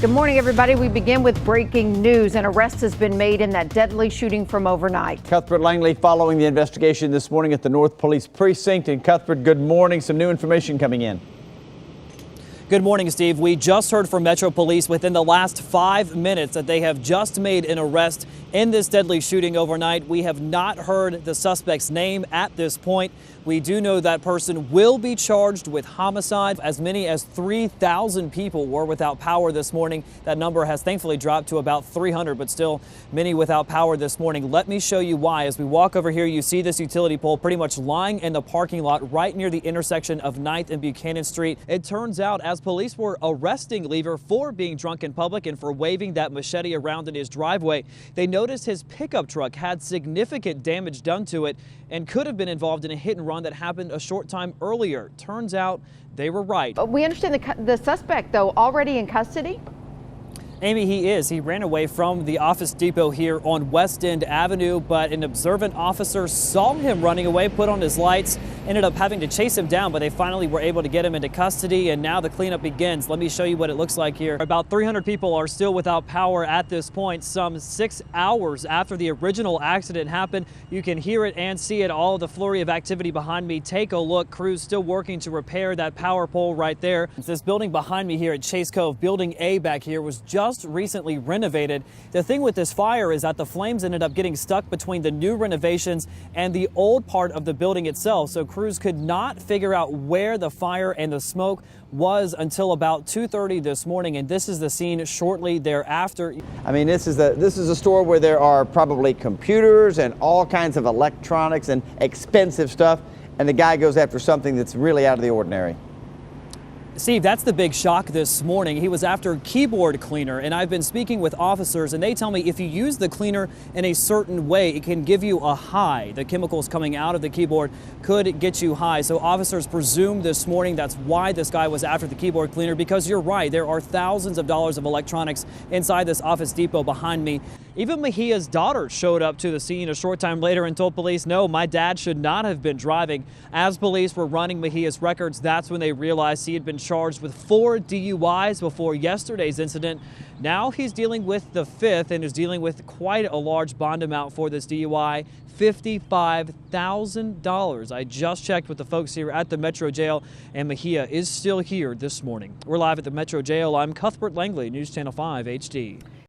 Good morning, everybody. We begin with breaking news. An arrest has been made in that deadly shooting from overnight. Cuthbert Langley following the investigation this morning at the North Police Precinct. And Cuthbert, good morning. Some new information coming in. Good morning, Steve. We just heard from Metro Police within the last 5 minutes that they have just made an arrest in this deadly shooting overnight. We have not heard the suspect's name at this point. We do know that person will be charged with homicide. As many as 3,000 people were without power this morning. That number has thankfully dropped to about 300, but still many without power this morning. Let me show you why. As we walk over here, you see this utility pole pretty much lying in the parking lot right near the intersection of 9th and Buchanan Street. It turns out as police were arresting Lever for being drunk in public and for waving that machete around in his driveway, they noticed his pickup truck had significant damage done to it and could have been involved in a hit and run that happened a short time earlier. Turns out they were right. We understand the suspect, though, already in custody? Amy, he is. He ran away from the office depot here on West End Avenue, but an observant officer saw him running away, put on his lights, ended up having to chase him down, but they finally were able to get him into custody, and now the cleanup begins. Let me show you what it looks like here. About 300 people are still without power at this point, some 6 hours after the original accident happened. You can hear it and see it, all of the flurry of activity behind me. Take a look. Crews still working to repair that power pole right there. This building behind me here at Chase Cove, Building A back here, was just recently renovated. The thing with this fire is that the flames ended up getting stuck between the new renovations and the old part of the building itself, so crews could not figure out where the fire and the smoke was until about 2:30 this morning, and this is the scene shortly thereafter. I mean, this is a store where there are probably computers and all kinds of electronics and expensive stuff, and the guy goes after something that's really out of the ordinary. Steve, that's the big shock this morning. He was after keyboard cleaner, and I've been speaking with officers, and they tell me if you use the cleaner in a certain way, it can give you a high. The chemicals coming out of the keyboard could get you high. So officers presume this morning that's why this guy was after the keyboard cleaner, because you're right, there are thousands of dollars of electronics inside this office depot behind me. Even Mejia's daughter showed up to the scene a short time later and told police, no, my dad should not have been driving. As police were running Mejia's records, that's when they realized he had been charged with 4 DUIs before yesterday's incident. Now he's dealing with the 5th and is dealing with quite a large bond amount for this DUI, $55,000. I just checked with the folks here at the Metro Jail, and Mejia is still here this morning. We're live at the Metro Jail. I'm Cuthbert Langley, News Channel 5 HD.